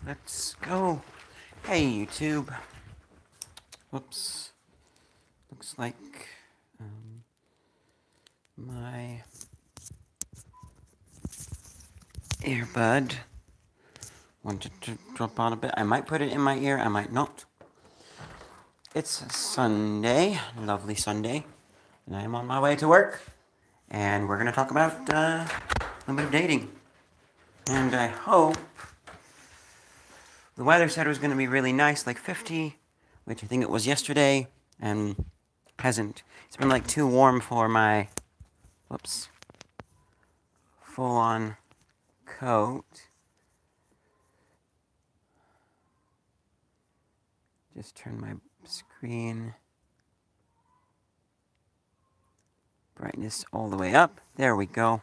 Let's go. Hey, YouTube. Whoops. Looks like my earbud wanted to drop out a bit. I might put it in my ear, I might not. It's Sunday, lovely Sunday, and I am on my way to work. And we're going to talk about a little bit of dating. And I hope the weather said it was going to be really nice, like 50, which I think it was yesterday, and hasn't. It's been like too warm for my, full-on coat. Just turn my screen brightness all the way up. There we go.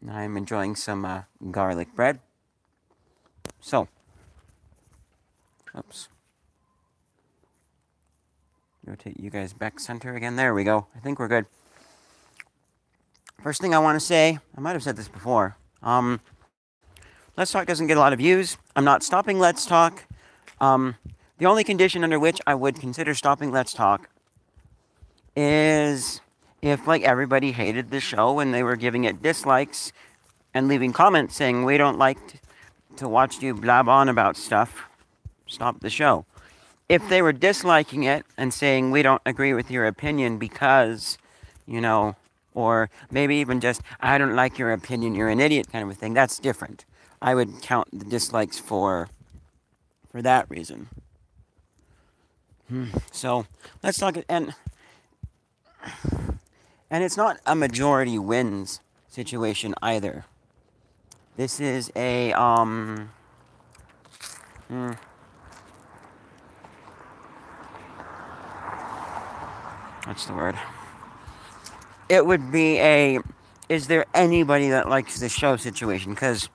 I'm enjoying some garlic bread. So, rotate you guys back center again. There we go. I think we're good. First thing I want to say, I might have said this before. Let's Talk doesn't get a lot of views. I'm not stopping Let's Talk. The only condition under which I would consider stopping Let's Talk is if, like, everybody hated the show and they were giving it dislikes and leaving comments saying, we don't like to watch you blab on about stuff, stop the show. If they were disliking it and saying, we don't agree with your opinion because, you know, or maybe even just, I don't like your opinion, you're an idiot kind of a thing, that's different. I would count the dislikes for that reason. So, let's talk, and it's not a majority wins situation either. This is a, what's the word? It would be a, is there anybody that likes the show situation? Because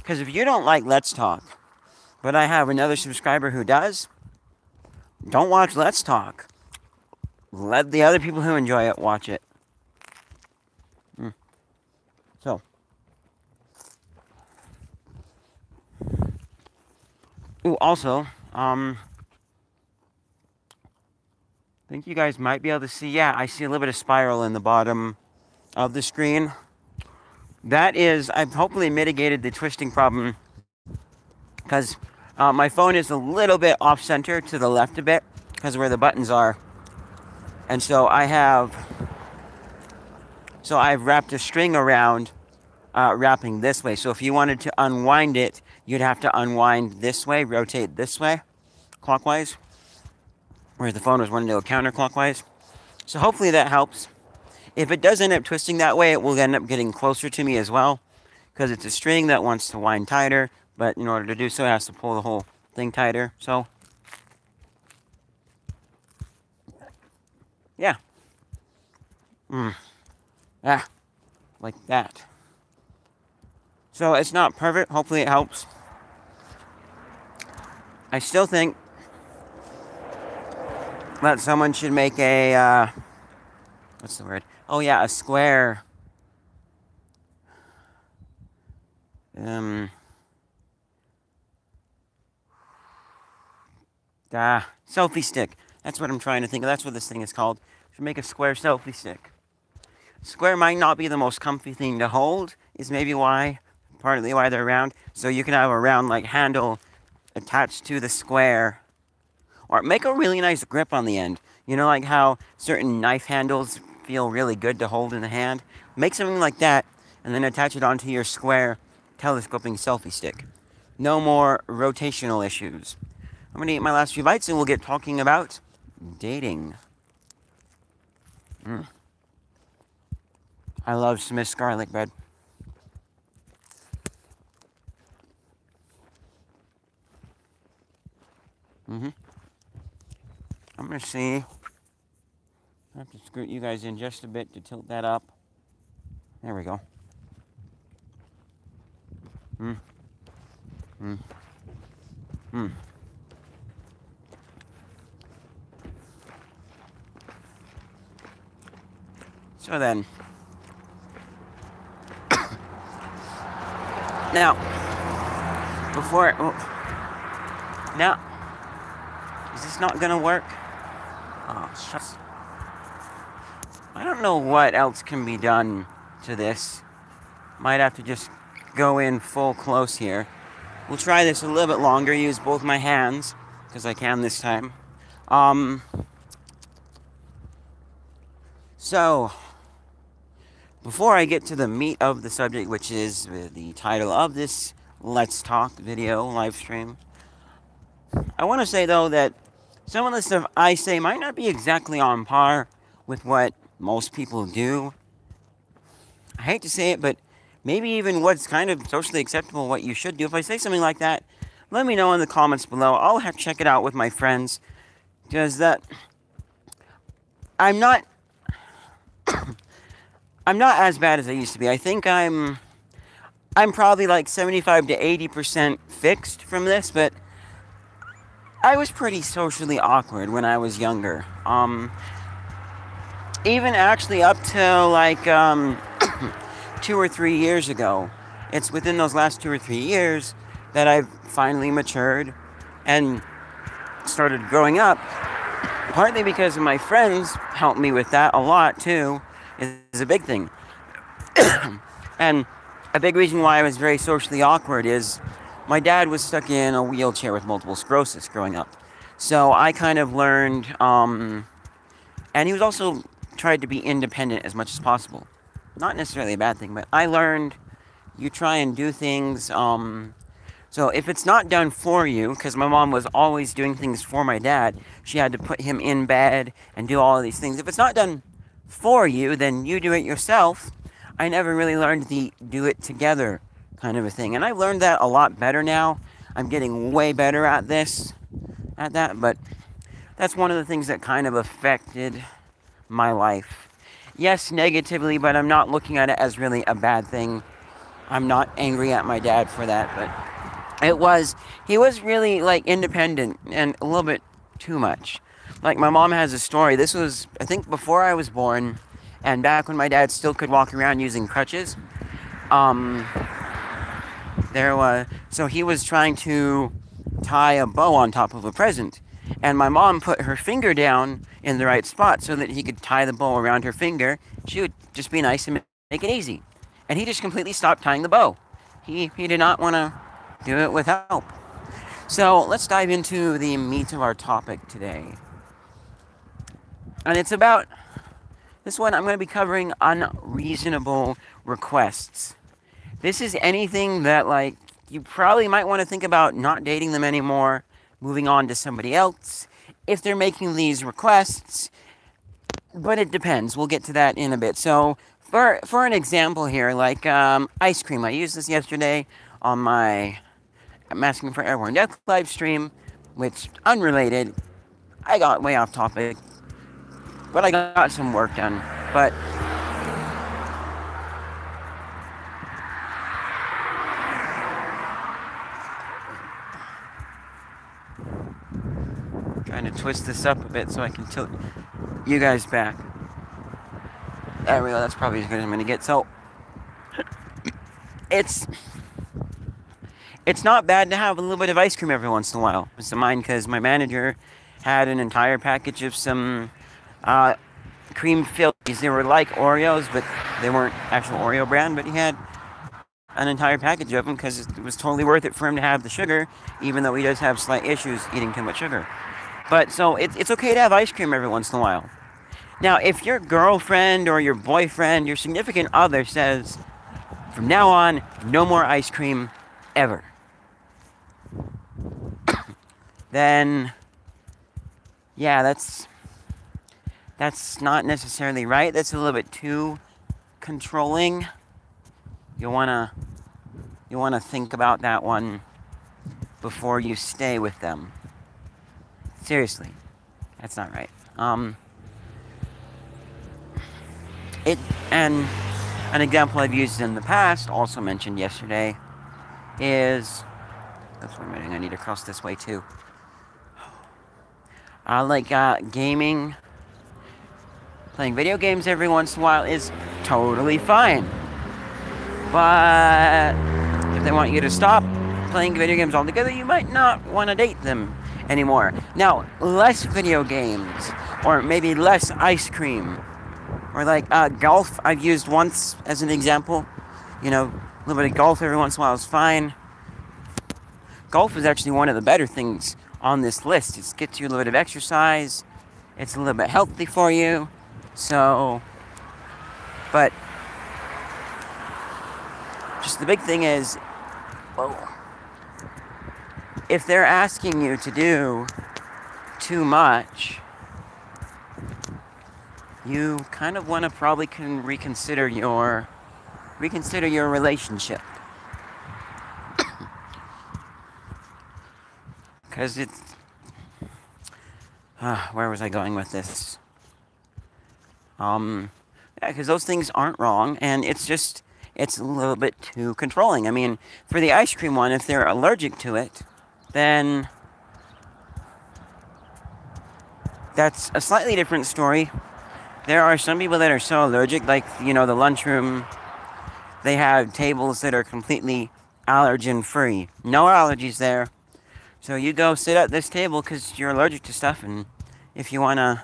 if you don't like Let's Talk, but I have another subscriber who does, don't watch Let's Talk. Let the other people who enjoy it watch it. So, also, I think you guys might be able to see, yeah, I see a little bit of spiral in the bottom of the screen. That is, I've hopefully mitigated the twisting problem because my phone is a little bit off-center to the left a bit because of where the buttons are. And so I've wrapped a string around wrapping this way. So if you wanted to unwind it, you'd have to unwind this way, rotate this way, clockwise, whereas the phone was wanting to go counterclockwise. So hopefully that helps. If it does end up twisting that way, it will end up getting closer to me as well, because it's a string that wants to wind tighter, but in order to do so, it has to pull the whole thing tighter. So, yeah. Like that. So it's not perfect. Hopefully it helps. I still think that someone should make a, what's the word? Oh yeah, a square. Selfie stick. That's what I'm trying to think of. That's what this thing is called. Should make a square selfie stick. Square might not be the most comfy thing to hold, is maybe partly why they're round. So you can have a round, like, handle attached to the square. Or make a really nice grip on the end. You know, like how certain knife handles feel really good to hold in the hand? Make something like that, and then attach it onto your square telescoping selfie stick. No more rotational issues. I'm going to eat my last few bites, and we'll get talking about dating. I love Smith's garlic bread. I'm going to see. I have to scoot you guys in just a bit to tilt that up. There we go. So then, now, before, oh, now, is this not gonna work? Oh, shucks. I don't know what else can be done to this. Might have to just go in full close here. We'll try this a little bit longer, use both my hands, because I can this time. So, before I get to the meat of the subject, which is the title of this Let's Talk video live stream, I want to say, though, that some of the stuff I say might not be exactly on par with what most people do. I hate to say it, but maybe even what's kind of socially acceptable, what you should do. If I say something like that, let me know in the comments below. I'll have to check it out with my friends, because I'm not as bad as I used to be. I think I'm probably like 75 to 80% fixed from this, but I was pretty socially awkward when I was younger. Even actually up to like 2 or 3 years ago. It's within those last 2 or 3 years that I've finally matured and started growing up. Partly because my friends helped me with that a lot too, is a big thing. And a big reason why I was very socially awkward is my dad was stuck in a wheelchair with multiple sclerosis growing up. So I kind of learned, and he was also tried to be independent as much as possible. Not necessarily a bad thing, but I learned you try and do things, so if it's not done for you, because my mom was always doing things for my dad, she had to put him in bed and do all of these things. If it's not done for you, then you do it yourself. I never really learned the do it together kind of a thing. And I've learned that a lot better now. I'm getting way better at that, but that's one of the things that kind of affected my life. Yes, negatively, but I'm not looking at it as really a bad thing. I'm not angry at my dad for that, but he was really like independent and a little bit too much. Like my mom has a story. This was, I think, before I was born, and back when my dad still could walk around using crutches. So he was trying to tie a bow on top of a present, and my mom put her finger down in the right spot so that he could tie the bow around her finger. She would just be nice and make it easy. And he just completely stopped tying the bow. He did not want to do it with help. So let's dive into the meat of our topic today. And it's about, this one I'm going to be covering unreasonable requests. This is anything that, like, you probably might want to think about not dating them anymore, moving on to somebody else, if they're making these requests. But it depends. We'll get to that in a bit. So for an example here, like ice cream. I used this yesterday on my I'm Asking for Airborne Death live stream, which, unrelated, I got way off topic, but I got some work done. But trying to twist this up a bit so I can tilt you guys back. There we go. That's probably as good as I'm going to get. So it's not bad to have a little bit of ice cream every once in a while. It's mine because my manager had an entire package of some cream fillies. They were like Oreos, but they weren't actual Oreo brand. But he had an entire package of them because it was totally worth it for him to have the sugar, even though he does have slight issues eating too much sugar. But so it's okay to have ice cream every once in a while. Now, if your girlfriend or your boyfriend, your significant other says, from now on, no more ice cream ever, then, yeah, that's not necessarily right. That's a little bit too controlling. You wanna think about that one before you stay with them. Seriously, that's not right. And an example I've used in the past, also mentioned yesterday, is, that's one minute, I need to cross this way too. Gaming. Playing video games every once in a while is totally fine. But if they want you to stop playing video games altogether, you might not want to date them anymore. Now, less video games, or maybe less ice cream, or like golf I've used once as an example. You know, a little bit of golf every once in a while is fine. Golf is actually one of the better things on this list. It gets you a little bit of exercise. It's a little bit healthy for you. So, but just the big thing is, if they're asking you to do too much, you kind of want to probably reconsider your relationship. Because it's... where was I going with this? Yeah, because those things aren't wrong, and it's a little bit too controlling. I mean, for the ice cream one, if they're allergic to it, then that's a slightly different story. There are some people that are so allergic, like, you know, the lunchroom, they have tables that are completely allergen-free. No allergies there. So you go sit at this table because you're allergic to stuff, and if you want to,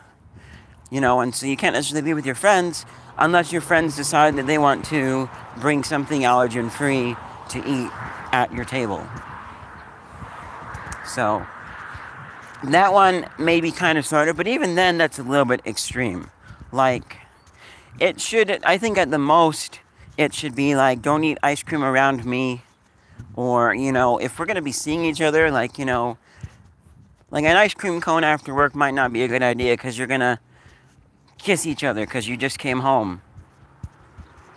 you know, and so you can't necessarily be with your friends unless your friends decide that they want to bring something allergen-free to eat at your table. So that one may be kind of sort of, but even then that's a little bit extreme. Like, it should, I think at the most, it should be like, don't eat ice cream around me. Or, you know, if we're going to be seeing each other, like, you know, like an ice cream cone after work might not be a good idea because you're going to kiss each other because you just came home.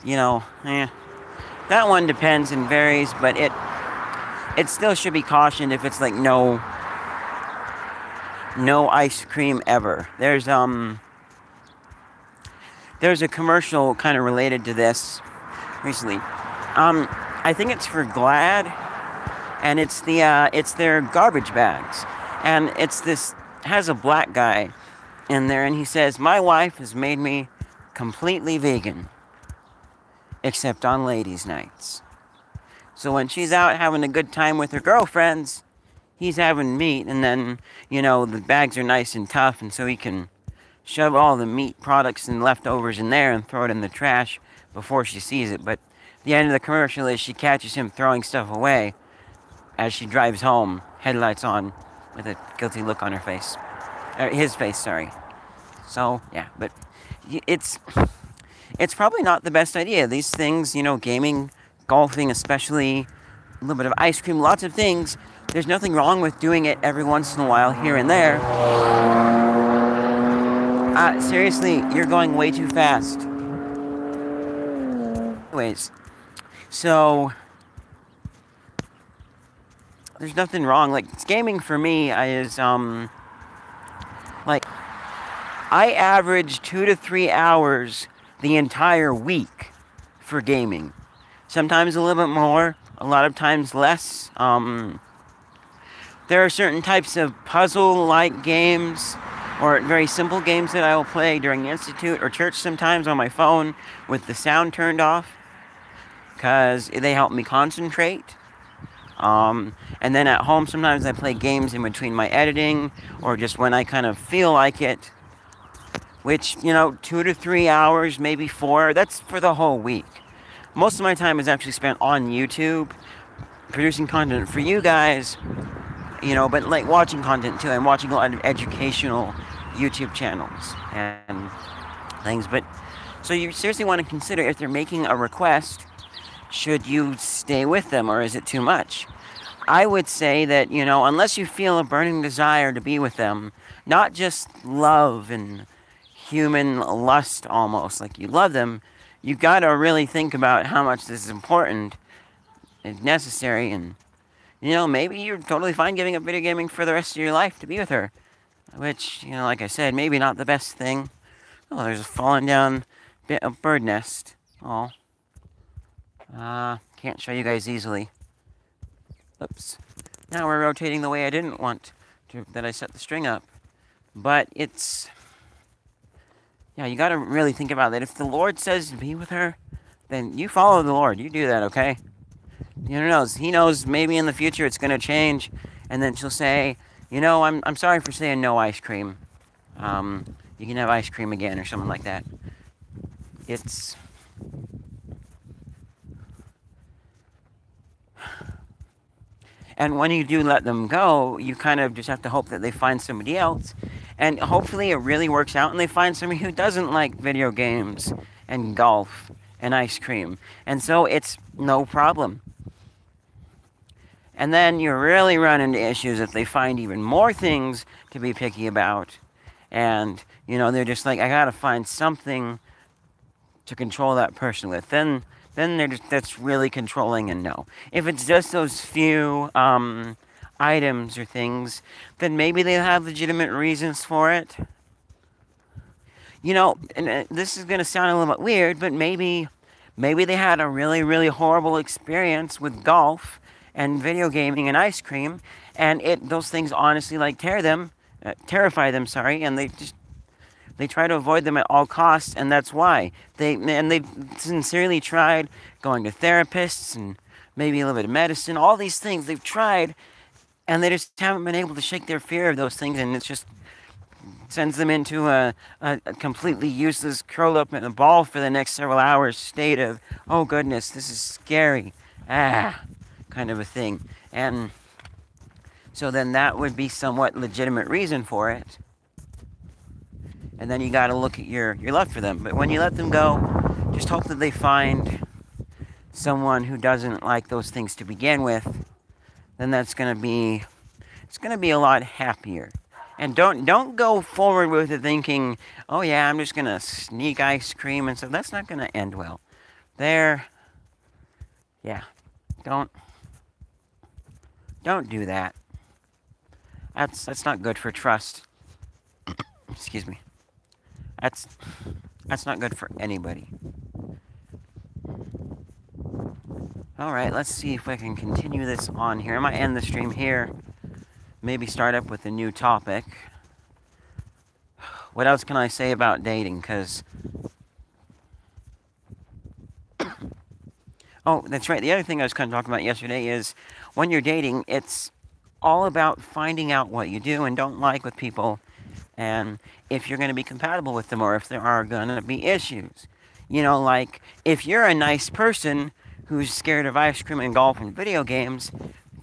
You know, that one depends and varies, but it still should be cautioned if it's like no ice cream ever. There's a commercial kind of related to this recently. I think it's for Glad, and it's their garbage bags, and has a black guy in there, and he says, "My wife has made me completely vegan, except on ladies' nights. So when she's out having a good time with her girlfriends, he's having meat, and then, you know, the bags are nice and tough, and so he can shove all the meat products and leftovers in there and throw it in the trash before she sees it." But the end of the commercial is she catches him throwing stuff away as she drives home, headlights on, with a guilty look on her face. His face, sorry. So, yeah, but it's probably not the best idea. These things, you know, gaming, golfing especially, a little bit of ice cream, lots of things. There's nothing wrong with doing it every once in a while, here and there. Seriously, you're going way too fast. Anyways, so there's nothing wrong. Like, gaming for me is, like, I average 2 to 3 hours the entire week for gaming. Sometimes a little bit more, a lot of times less. There are certain types of puzzle-like games or very simple games that I will play during the institute or church sometimes on my phone with the sound turned off, because they help me concentrate. And then at home sometimes I play games in between my editing or just when I kind of feel like it, which, you know, 2 to 3 hours, maybe 4, that's for the whole week. Most of my time is actually spent on YouTube producing content for you guys, you know, but like watching content too. I'm watching a lot of educational YouTube channels and things. But so you seriously want to consider, if they're making a request, should you stay with them, or is it too much? I would say that, you know, unless you feel a burning desire to be with them, not just love and human lust almost, like you love them, you got to really think about how much this is important and necessary, and, you know, maybe you're totally fine giving up video gaming for the rest of your life to be with her, which, you know, like I said, maybe not the best thing. Oh, there's a fallen down bit of bird nest. Oh. Can't show you guys easily. Oops. Now we're rotating the way I didn't want to, that I set the string up. But it's Yeah, you got to really think about that. If the Lord says to be with her, then you follow the Lord. You do that, okay? Who knows? He knows maybe in the future it's going to change, and then she'll say, I'm sorry for saying no ice cream. You can have ice cream again or something like that. It's... And when you do let them go, you kind of just have to hope that they find somebody else. And hopefully it really works out and they find somebody who doesn't like video games and golf and ice cream. And so it's no problem. And then you really run into issues if they find even more things to be picky about. And, they're just like, I gotta find something to control that person with. Then that's really controlling, and no. If it's just those few items or things, then maybe they have legitimate reasons for it. And this is going to sound a little bit weird, but maybe they had a really, really horrible experience with golf and video gaming and ice cream, and those things honestly terrify them, and they try to avoid them at all costs, and that's why. They've sincerely tried going to therapists and maybe a little bit of medicine, all these things they've tried, and they just haven't been able to shake their fear of those things, and it just sends them into a completely useless, curled up in a ball for the next several hours state of, oh goodness, this is scary, kind of a thing. And so then that would be somewhat legitimate reason for it. And then you got to look at your love for them. But when you let them go, just hope that they find someone who doesn't like those things to begin with. Then it's going to be a lot happier. And don't go forward with it thinking, oh yeah, I'm just going to sneak ice cream and stuff. That's not going to end well. Don't do that. That's not good for trust. Excuse me. That's not good for anybody. Alright, let's see if I can continue this on here. I might end the stream here. Maybe start up with a new topic. What else can I say about dating? Because... oh, that's right. The other thing I was kind of talking about yesterday is when you're dating, it's all about finding out what you do and don't like with people, and if you're going to be compatible with them or if there are going to be issues. Like, if you're a nice person who's scared of ice cream and golf and video games,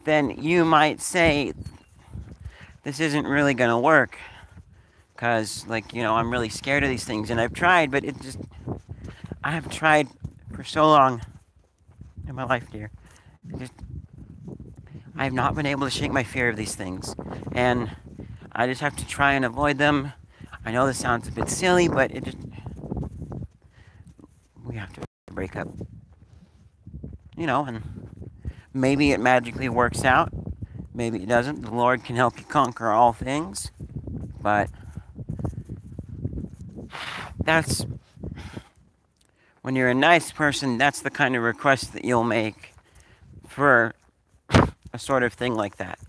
then you might say, this isn't really going to work. Because, I'm really scared of these things, and I've tried, but I have tried for so long in my life, dear. I have not been able to shake my fear of these things, and I just have to try and avoid them. I know this sounds a bit silly, but we have to break up. And maybe it magically works out. Maybe it doesn't. The Lord can help you conquer all things. But when you're a nice person, that's the kind of request that you'll make for a sort of thing like that.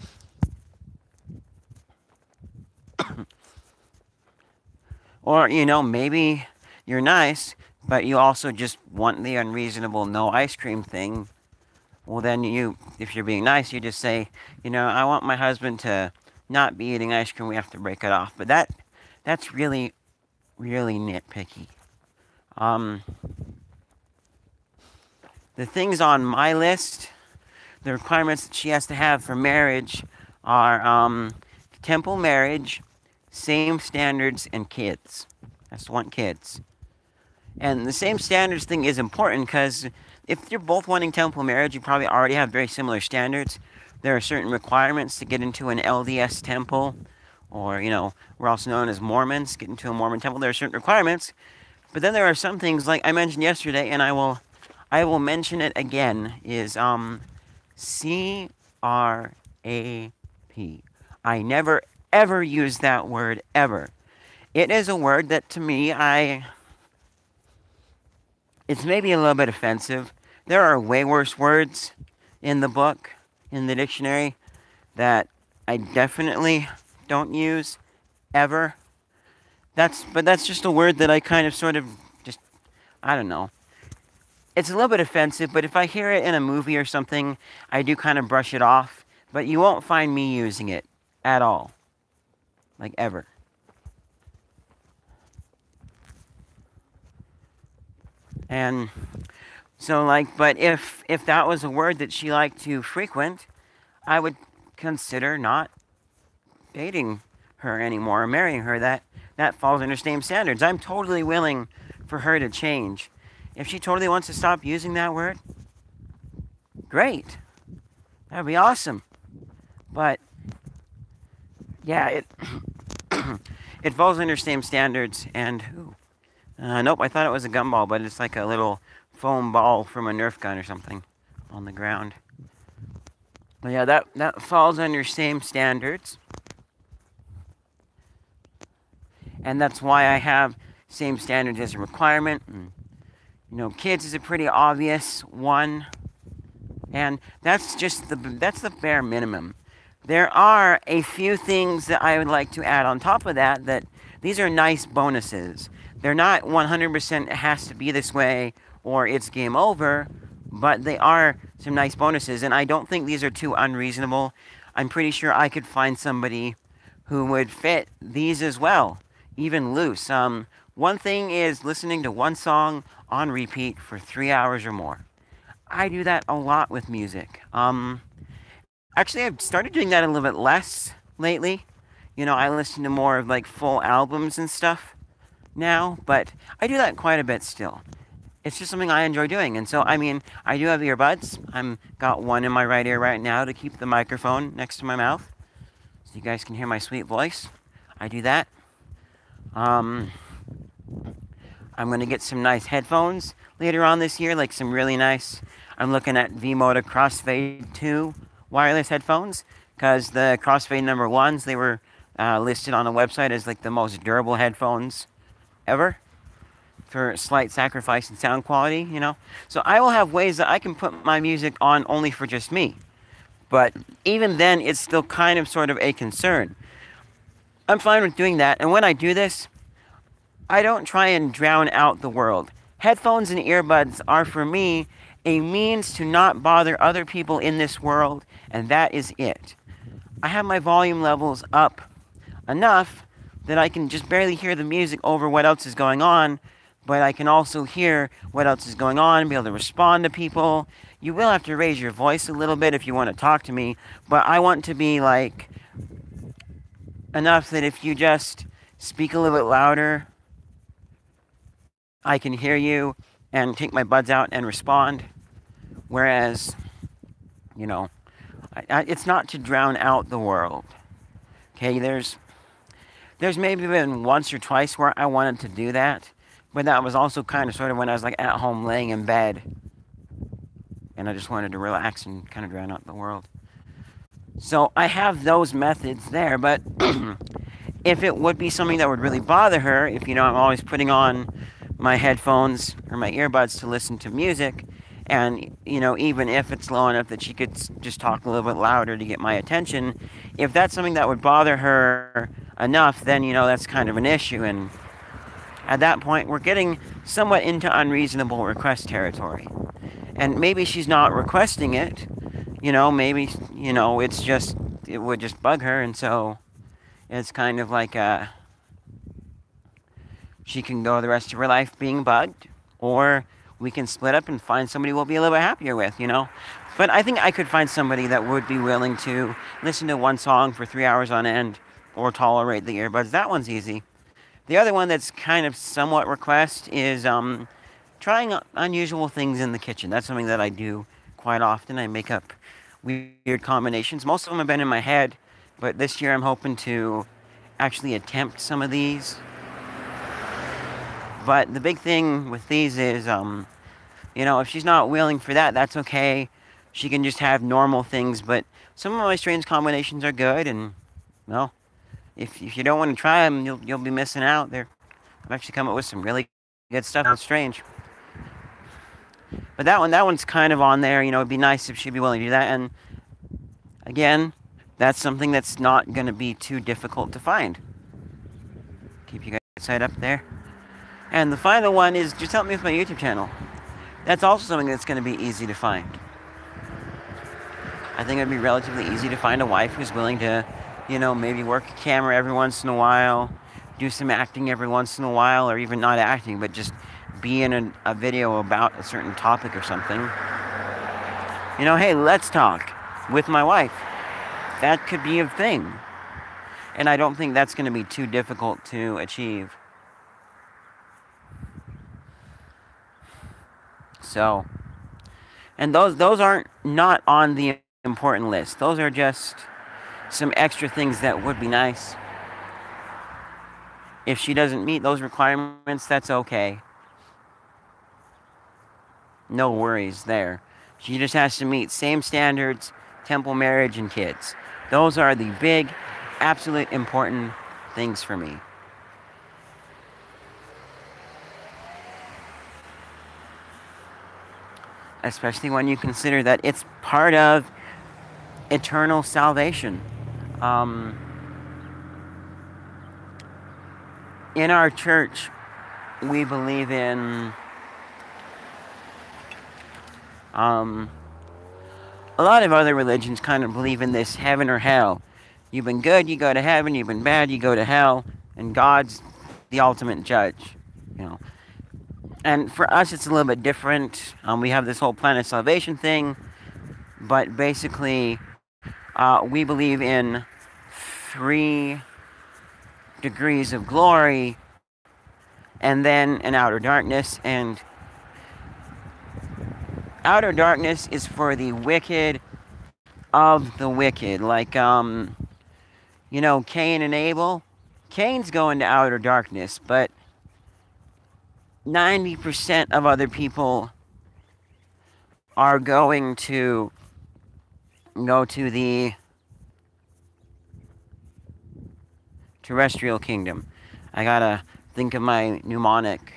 Or, maybe you're nice, but you also just want the unreasonable no ice cream thing. Well, then if you're being nice, you just say, I want my husband to not be eating ice cream, we have to break it off. But that's really, really nitpicky. The things on my list, the requirements that she has to have for marriage are temple marriage, same standards, and kids. That's one, kids. And the same standards thing is important because if you're both wanting temple marriage, you probably already have very similar standards. There are certain requirements to get into an LDS temple, or, we're also known as Mormons, get into a Mormon temple. There are certain requirements. But then there are some things, like I mentioned yesterday, and I will mention it again, is CRAP. I never, ever use that word, ever. It is a word that, to me, it's maybe a little bit offensive. There are way worse words in the book, in the dictionary, that I definitely don't use, ever. that's just a word that I kind of sort of just, I don't know. It's a little bit offensive, but if I hear it in a movie or something, I do kind of brush it off. But you won't find me using it at all. Like, ever. And so, like, but if that was a word that she liked to frequent, I would consider not dating her anymore or marrying her. That falls under same standards. I'm totally willing for her to change. If she totally wants to stop using that word, great. That'd be awesome. But yeah, it it falls under same standards. And nope, I thought it was a gumball, but it's like a little foam ball from a Nerf gun or something on the ground. But yeah, that falls under same standards. And that's why I have same standards as a requirement. And, kids is a pretty obvious one. And that's the bare minimum. There are a few things that I would like to add on top of that these are nice bonuses. They're not 100% it has to be this way or it's game over, but they are some nice bonuses, and I don't think these are too unreasonable. I'm pretty sure I could find somebody who would fit these as well, even loose. One thing is listening to one song on repeat for 3 hours or more. I do that a lot with music. Actually, I've started doing that a little bit less lately. I listen to more of like full albums and stuff now, but I do that quite a bit still. It's just something I enjoy doing. And so, I do have earbuds. I'm got one in my right ear right now to keep the microphone next to my mouth, so you guys can hear my sweet voice. I do that. I'm going to get some nice headphones later on this year, like some really nice, I'm looking at V-Moda Crossfade 2 wireless headphones, because the Crossfade number 1s, they were listed on the website as like the most durable headphones ever, for slight sacrifice in sound quality, So I will have ways that I can put my music on only for just me. But even then, it's still kind of sort of a concern. I'm fine with doing that, and when I do this, I don't try and drown out the world. Headphones and earbuds are, for me, a means to not bother other people in this world, and that is it. I have my volume levels up enough that I can just barely hear the music over what else is going on, but I can also hear what else is going on, be able to respond to people. You will have to raise your voice a little bit if you want to talk to me, but I want to be like enough that if you just speak a little bit louder, I can hear you and take my buds out and respond. Whereas, it's not to drown out the world. Okay, there's maybe been once or twice where I wanted to do that, but that was also kind of sort of when I was like at home laying in bed, and I just wanted to relax and kind of drown out the world. So I have those methods there, but if it would be something that would really bother her, if I'm always putting on my headphones or my earbuds to listen to music, and even if it's low enough that she could just talk a little bit louder to get my attention, if that's something that would bother her enough, then that's kind of an issue, and at that point we're getting somewhat into unreasonable request territory. And maybe she's not requesting it, maybe it would just bug her, and so it's kind of like she can go the rest of her life being bugged, or we can split up and find somebody we'll be a little bit happier with, But I think I could find somebody that would be willing to listen to one song for 3 hours on end, or tolerate the earbuds. That one's easy. The other one that's kind of somewhat request is trying unusual things in the kitchen. That's something that I do quite often. I make up weird combinations. Most of them have been in my head, but this year I'm hoping to actually attempt some of these. But the big thing with these is, if she's not willing for that, that's okay. She can just have normal things, but some of my strange combinations are good, and, well, if you don't want to try them, you'll be missing out. I've actually come up with some really good stuff that's strange. But that one's kind of on there. It'd be nice if she'd be willing to do that, and, again, that's something that's not going to be too difficult to find. Keep you guys website up there. And the final one is just help me with my YouTube channel. That's also something that's going to be easy to find. I think it'd be relatively easy to find a wife who's willing to, maybe work a camera every once in a while, do some acting every once in a while, or even not acting, but just be in a video about a certain topic or something. Hey, let's talk with my wife. That could be a thing. And I don't think that's going to be too difficult to achieve. So, and those aren't not on the important list. Those are just some extra things that would be nice. If she doesn't meet those requirements, that's okay. No worries there. She just has to meet same standards, temple marriage, and kids. Those are the big, absolute important things for me. Especially when you consider that it's part of eternal salvation. In our church, we believe in a lot of other religions kind of believe in this heaven or hell. You've been good, you go to heaven. You've been bad, you go to hell. And God's the ultimate judge, And for us, it's a little bit different. We have this whole plan of salvation thing. But basically, we believe in 3 degrees of glory, and then an outer darkness. And outer darkness is for the wicked of the wicked. Like, Cain and Abel. Cain's going to outer darkness, but 90% of other people are going to go to the terrestrial kingdom. I gotta think of my mnemonic.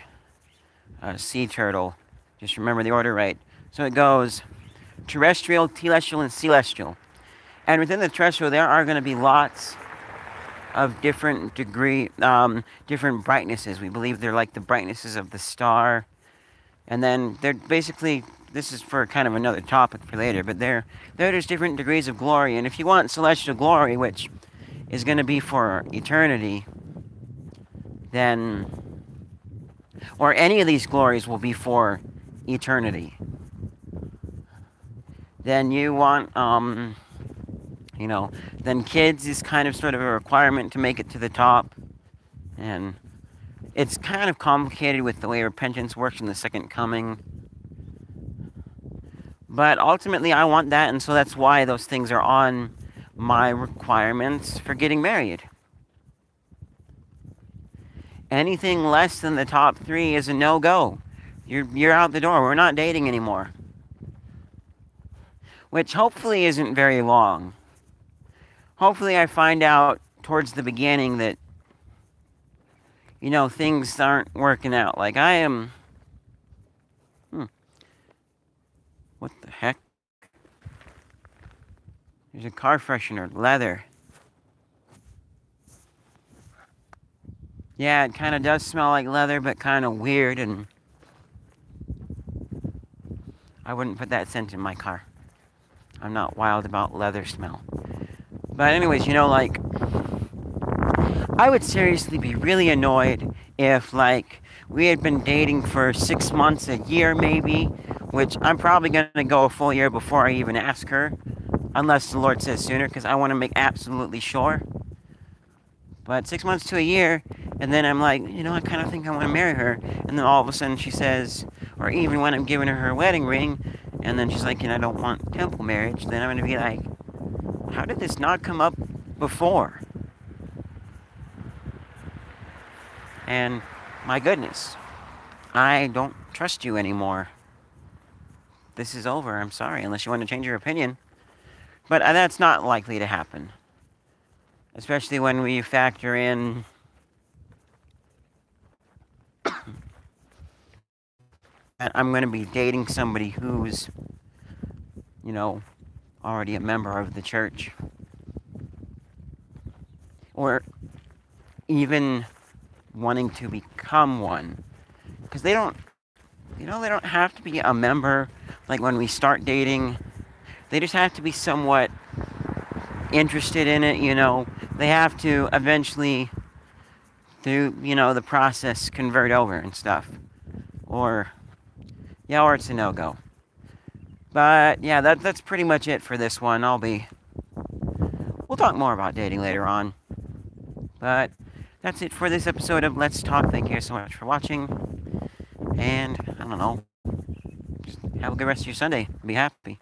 Sea turtle. Just remember the order right. So it goes terrestrial, telestial, and celestial. And within the terrestrial, there are going to be lots of different different brightnesses. We believe they're like the brightnesses of the star. And then they're basically, this is for kind of another topic for later, but there's different degrees of glory. And if you want celestial glory, which is going to be for eternity, then, or any of these glories will be for eternity, then you want, then kids is kind of sort of a requirement to make it to the top. And it's kind of complicated with the way repentance works in the second coming. But ultimately, I want that, and so that's why those things are on my requirements for getting married. Anything less than the top 3 is a no-go. You're out the door. We're not dating anymore. Which hopefully isn't very long. Hopefully I find out towards the beginning that, things aren't working out. Like I am... What the heck? There's a car freshener, leather. Yeah, it kind of does smell like leather, but kind of weird, and I wouldn't put that scent in my car. I'm not wild about leather smell. But anyways, I would seriously be really annoyed if, we had been dating for 6 months, a year maybe, which I'm probably going to go a full year before I even ask her, unless the Lord says sooner, because I want to make absolutely sure. But 6 months to a year, and then I'm like, I kind of think I want to marry her, and then all of a sudden she says, or even when I'm giving her wedding ring, and then she's like, I don't want temple marriage, then I'm going to be like, how did this not come up before? And my goodness, I don't trust you anymore. This is over, I'm sorry, unless you want to change your opinion. But that's not likely to happen. Especially when we factor in that I'm going to be dating somebody who's, already a member of the church. Or even wanting to become one. Because they don't have to be a member, like when we start dating. They just have to be somewhat interested in it, They have to eventually, through, the process, convert over and stuff. Or it's a no-go. But, yeah, that's pretty much it for this one. We'll talk more about dating later on. But that's it for this episode of Let's Talk. Thank you so much for watching. And, I don't know, just have a good rest of your Sunday. Be happy.